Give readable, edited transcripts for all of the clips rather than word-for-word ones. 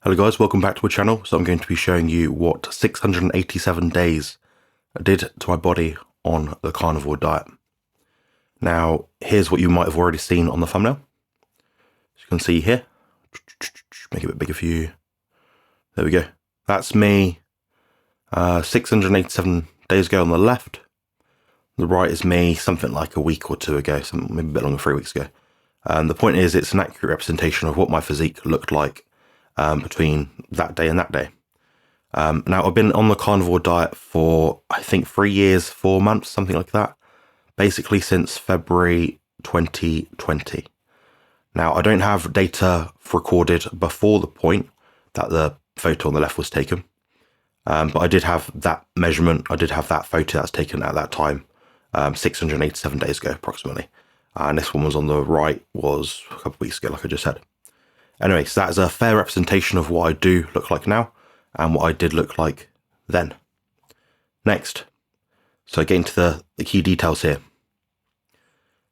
Hello guys, welcome back to my channel. So I'm going to be showing you what 687 days did to my body on the carnivore diet. Now, here's what you might have already seen on the thumbnail. As you can see here, make it a bit bigger for you. There we go. That's me 687 days ago on the left. The right is me something like a week or two ago, maybe a bit longer, 3 weeks ago. The point is, it's an accurate representation of what my physique looked like between that day and that day. Now, I've been on the carnivore diet for, I think, 3 years, 4 months, something like that. Basically since February 2020. Now, I don't have data recorded before the point that the photo on the left was taken. But I did have that measurement. I did have that photo that was taken at that time, 687 days ago, approximately. And this one was on the right, was a couple of weeks ago, like I just said. Anyway, so that is a fair representation of what I do look like now and what I did look like then. Next, so getting to the key details here.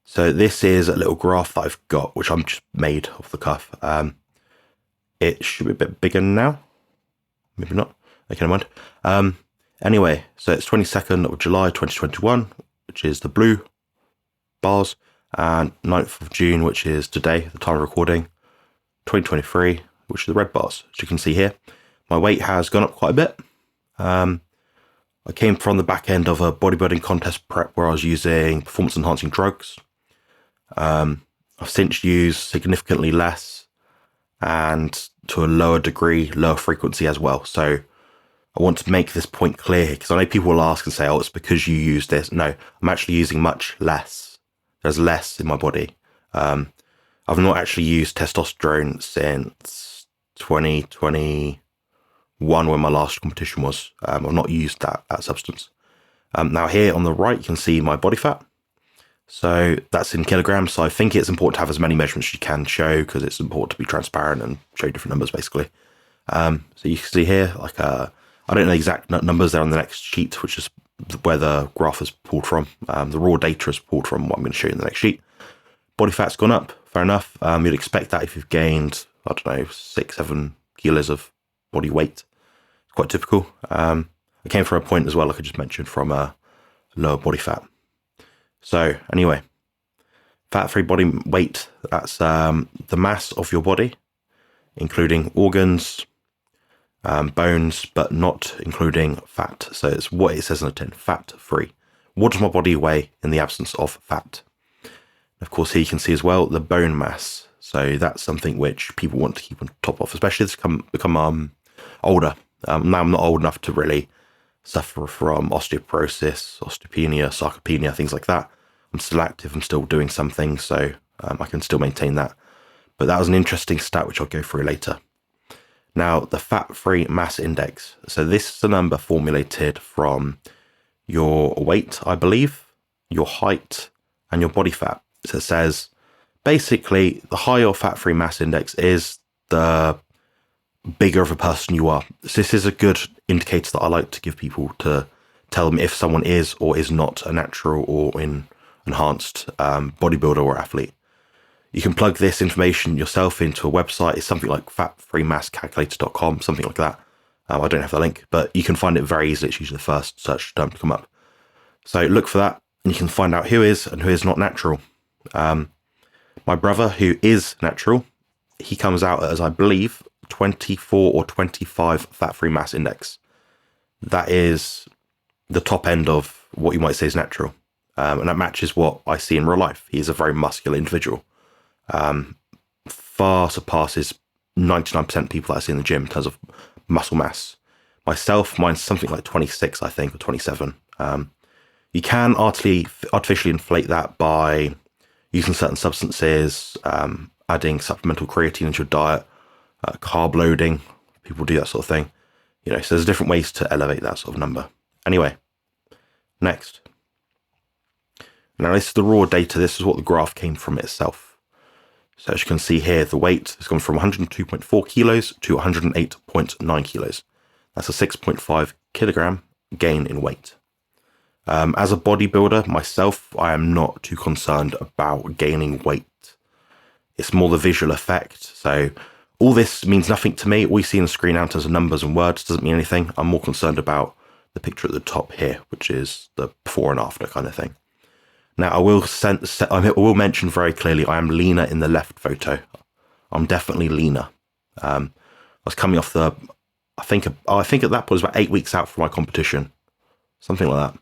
So this is a little graph that I've got, which I'm just made off the cuff. It should be a bit bigger now. Maybe not. Okay, never mind. Anyway, so it's 22nd of July 2021, which is the blue bars, and 9th of June, which is today, the time of recording, 2023, which is the red bars. As you can see here, my weight has gone up quite a bit. I came from the back end of a bodybuilding contest prep where I was using performance enhancing drugs. I've since used significantly less and to a lower degree, lower frequency as well. So I want to make this point clear here because I know people will ask and say, oh, it's because you use this. No, I'm actually using much less. There's less in my body. I've not actually used testosterone since 2021 when my last competition was. I've not used that substance. Now here on the right, you can see my body fat. So that's in kilograms. So I think it's important to have as many measurements as you can show because it's important to be transparent and show different numbers basically. So you can see here, like I don't know the exact numbers there on the next sheet, which is where the graph is pulled from. The raw data is pulled from what I'm going to show you in the next sheet. Body fat's gone up, fair enough. You'd expect that if you've gained, I don't know, 6-7 kilos of body weight. It's quite typical. I came from a point as well, like I just mentioned, from a lower body fat. So anyway, fat-free body weight, that's the mass of your body, including organs, bones, but not including fat. So it's what it says on the tin, fat-free. What does my body weigh in the absence of fat? Of course, here you can see as well the bone mass. So that's something which people want to keep on top of, especially as they become older. Now I'm not old enough to really suffer from osteoporosis, osteopenia, sarcopenia, things like that. I'm still active. I'm still doing some things, so I can still maintain that. But that was an interesting stat, which I'll go through later. Now, the fat-free mass index. So this is a number formulated from your weight, I believe, your height, and your body fat. So it says, basically, the higher your fat-free mass index is, the bigger of a person you are. So this is a good indicator that I like to give people to tell them if someone is or is not a natural or enhanced bodybuilder or athlete. You can plug this information yourself into a website. It's something like fatfreemasscalculator.com, something like that. I don't have the link, but you can find it very easily. It's usually the first search term to come up. So look for that, and you can find out who is and who is not natural. My brother, who is natural, he comes out as, I believe, 24 or 25 fat-free mass index. That is the top end of what you might say is natural. And that matches what I see in real life. He is a very muscular individual. Far surpasses 99% of people that I see in the gym in terms of muscle mass. Myself, mine's something like 26, I think, or 27. You can artificially inflate that by using certain substances, adding supplemental creatine into your diet, carb loading. People do that sort of thing. So there's different ways to elevate that sort of number. Anyway, next. Now this is the raw data. This is what the graph came from itself. So as you can see here, the weight has gone from 102.4 kilos to 108.9 kilos. That's a 6.5 kilogram gain in weight. As a bodybuilder myself, I am not too concerned about gaining weight. It's more the visual effect. So All this means nothing to me. All you see on the screen now in terms of numbers and words doesn't mean anything. I'm more concerned about the picture at the top here, which is the before and after kind of thing. Now, I will mention very clearly, I am leaner in the left photo. I'm definitely leaner. I was coming off I think at that point it was about 8 weeks out from my competition, something like that.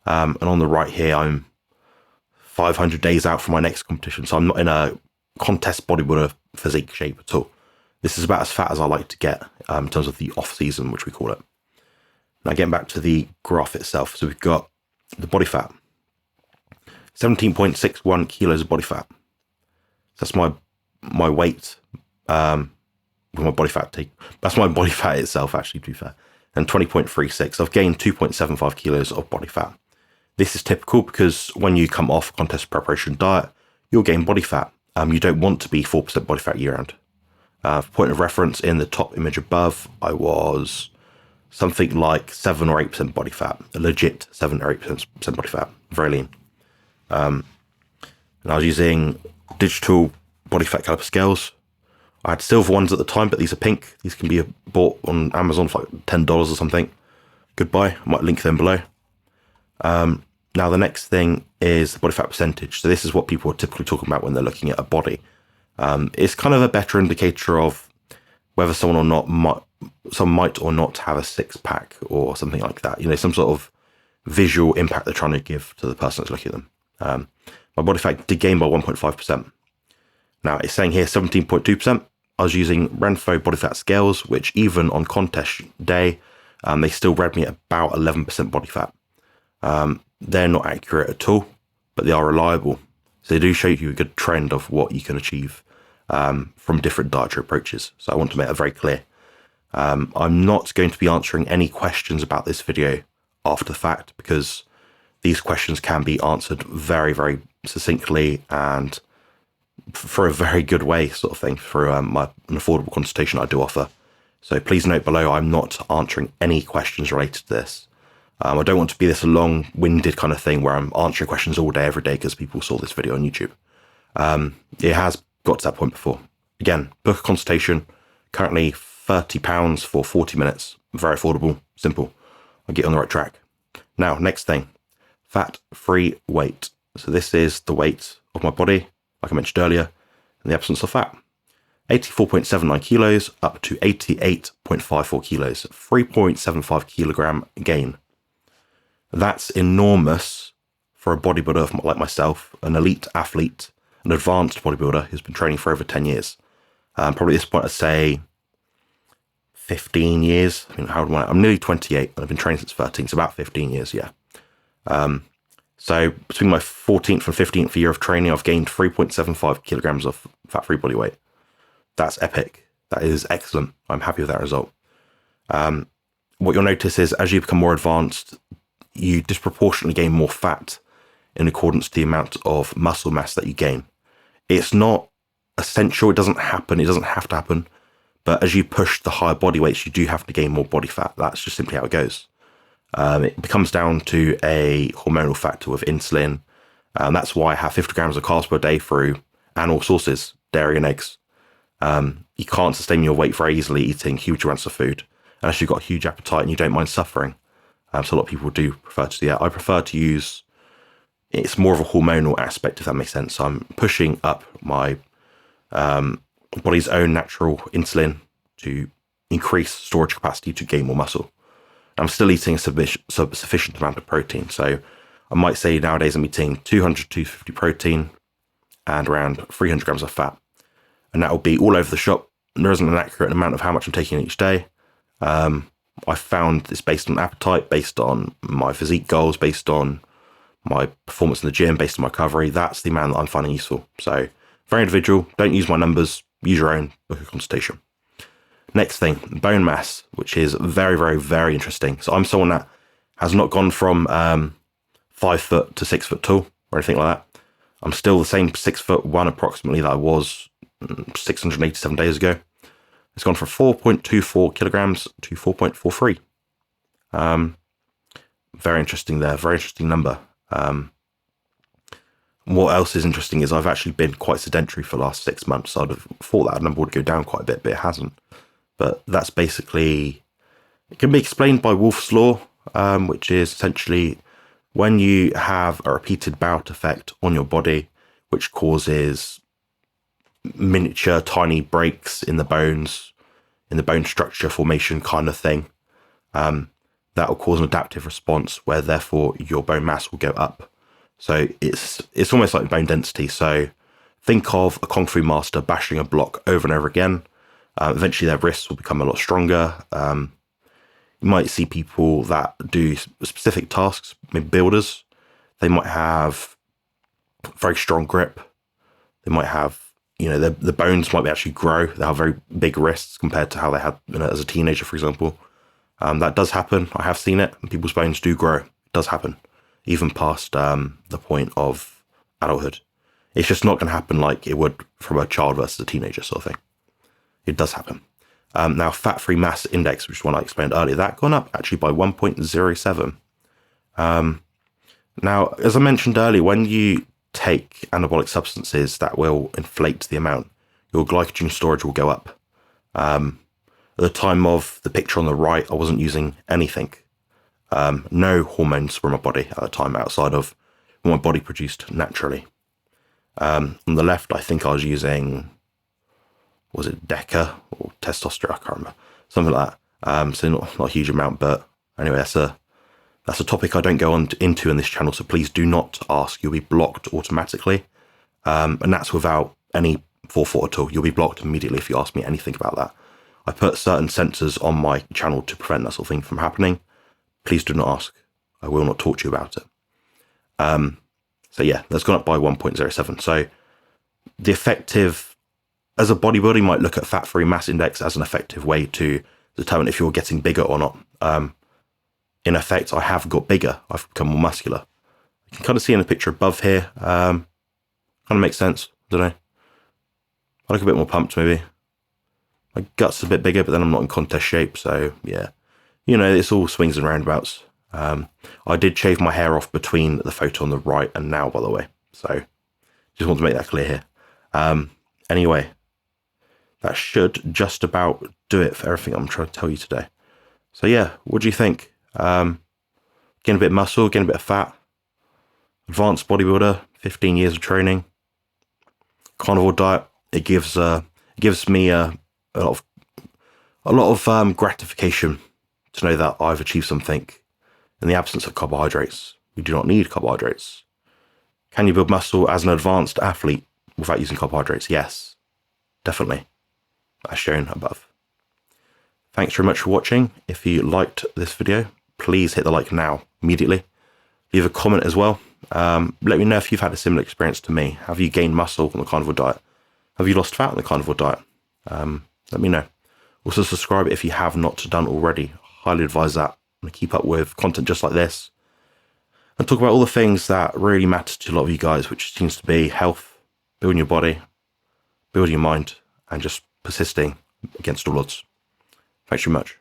And on the right here, I'm 500 days out from my next competition. So I'm not in a contest bodybuilder physique shape at all. This is about as fat as I like to get in terms of the off season, which we call it. Now, getting back to the graph itself. So we've got the body fat, 17.61 kilos of body fat. So that's my weight, with my body fat take. That's my body fat itself, actually, to be fair. And 20.36. I've gained 2.75 kilos of body fat. This is typical because when you come off contest preparation diet, you'll gain body fat. You don't want to be 4% body fat year round. For point of reference, in the top image above, I was something like 7 or 8% body fat, a legit 7 or 8% body fat, very lean. And I was using digital body fat caliper scales. I had silver ones at the time, but these are pink. These can be bought on Amazon for like $10 or something. Goodbye. I might link them below. Now, the next thing is the body fat percentage. So this is what people are typically talking about when they're looking at a body. It's kind of a better indicator of whether someone might or not have a six-pack or something like that. Some sort of visual impact they're trying to give to the person that's looking at them. My body fat did gain by 1.5%. Now, it's saying here 17.2%. I was using Renpho body fat scales, which even on contest day, they still read me at about 11% body fat. They're not accurate at all, but they are reliable. So they do show you a good trend of what you can achieve from different dietary approaches. So I want to make that very clear. I'm not going to be answering any questions about this video after the fact, because these questions can be answered very, very succinctly and for a very good way, sort of thing, through an affordable consultation I do offer. So please note below, I'm not answering any questions related to this. I don't want to be this long-winded kind of thing where I'm answering questions all day, every day, because people saw this video on YouTube. It has got to that point before. Again, book a consultation, currently £30 for 40 minutes. Very affordable, simple. I'll get you on the right track. Now, next thing, fat-free weight. So this is the weight of my body, like I mentioned earlier, in the absence of fat. 84.79 kilos up to 88.54 kilos, 3.75 kilogram gain. That's enormous for a bodybuilder like myself, an elite athlete, an advanced bodybuilder who's been training for over 10 years. Probably at this point, I'd say 15 years. How old am I? I'm nearly 28, and I've been training since 13, so about 15 years, yeah. So between my 14th and 15th year of training, I've gained 3.75 kilograms of fat-free body weight. That's epic. That is excellent. I'm happy with that result. What you'll notice is as you become more advanced, you disproportionately gain more fat in accordance to the amount of muscle mass that you gain. It's not essential. It doesn't happen. It doesn't have to happen. But as you push the higher body weights, you do have to gain more body fat. That's just simply how it goes. It comes down to a hormonal factor with insulin. That's why I have 50 grams of carbs per day through animal sources, dairy and eggs. You can't sustain your weight very easily eating huge amounts of food unless you've got a huge appetite and you don't mind suffering. So a lot of people do prefer to do that. I prefer to use, it's more of a hormonal aspect, if that makes sense. So I'm pushing up my body's own natural insulin to increase storage capacity to gain more muscle. I'm still eating a sufficient amount of protein. So I might say nowadays I'm eating 200 to 250 protein and around 300 grams of fat. And that will be all over the shop. There isn't an accurate amount of how much I'm taking each day. I found this based on appetite, based on my physique goals, based on my performance in the gym, based on my recovery. That's the amount that I'm finding useful. So very individual. Don't use my numbers. Use your own. Book a consultation. Next thing, bone mass, which is very, very, very interesting. So I'm someone that has not gone from 5 foot to 6 foot tall or anything like that. I'm still the same 6'1" approximately that I was 687 days ago. It's gone from 4.24 kilograms to 4.43. Very interesting there. Very interesting number. what else is interesting is I've actually been quite sedentary for the last 6 months. I'd have thought that number would go down quite a bit, but it hasn't. But that's basically, it can be explained by Wolff's Law, which is essentially when you have a repeated bout effect on your body, which causes miniature tiny breaks in the bones, in the bone structure formation kind of thing, that will cause an adaptive response where therefore your bone mass will go up. So it's almost like bone density. So think of a Kung Fu master bashing a block over and over again. Eventually their wrists will become a lot stronger. You might see people that do specific tasks, maybe builders. They might have very strong grip. They might have, the bones might actually grow. They have very big wrists compared to how they had as a teenager, for example. That does happen. I have seen it. People's bones do grow. It does happen, even past the point of adulthood. It's just not going to happen like it would from a child versus a teenager sort of thing. It does happen. Now, fat-free mass index, which is one I explained earlier, that gone up actually by 1.07. Now, as I mentioned earlier, when you take anabolic substances that will inflate the amount, your glycogen storage will go up. At the time of the picture on the right, I wasn't using anything. No hormones for my body at the time outside of what my body produced naturally. On the left, I think I was using, was it Deca or testosterone? I can't remember. Something like that. So not a huge amount, but anyway, that's a topic I don't go into in this channel, so please do not ask. You'll be blocked automatically. And that's without any forethought at all. You'll be blocked immediately if you ask me anything about that. I put certain sensors on my channel to prevent that sort of thing from happening. Please do not ask. I will not talk to you about it. So yeah, that's gone up by 1.07. So the effective, as a bodybuilder, you might look at fat-free mass index as an effective way to determine if you're getting bigger or not. In effect, I have got bigger. I've become more muscular. You can kind of see in the picture above here. Kind of makes sense. I don't know. I look a bit more pumped, maybe. My gut's a bit bigger, but then I'm not in contest shape. So yeah, it's all swings and roundabouts. I did shave my hair off between the photo on the right and now, by the way. So just want to make that clear here. Anyway, that should just about do it for everything I'm trying to tell you today. So yeah, what do you think? Getting a bit of muscle, getting a bit of fat, advanced bodybuilder, 15 years of training, carnivore diet. It gives me a lot of gratification to know that I've achieved something in the absence of carbohydrates. We do not need carbohydrates. Can you build muscle as an advanced athlete without using carbohydrates? Yes, definitely, as shown above. Thanks very much for watching. If you liked this video, please hit the like now, immediately. Leave a comment as well. Let me know if you've had a similar experience to me. Have you gained muscle on the carnivore diet? Have you lost fat on the carnivore diet? Let me know. Also subscribe if you have not done already. Highly advise that. And keep up with content just like this. And talk about all the things that really matter to a lot of you guys, which seems to be health, building your body, building your mind, and just persisting against all odds. Thanks very much.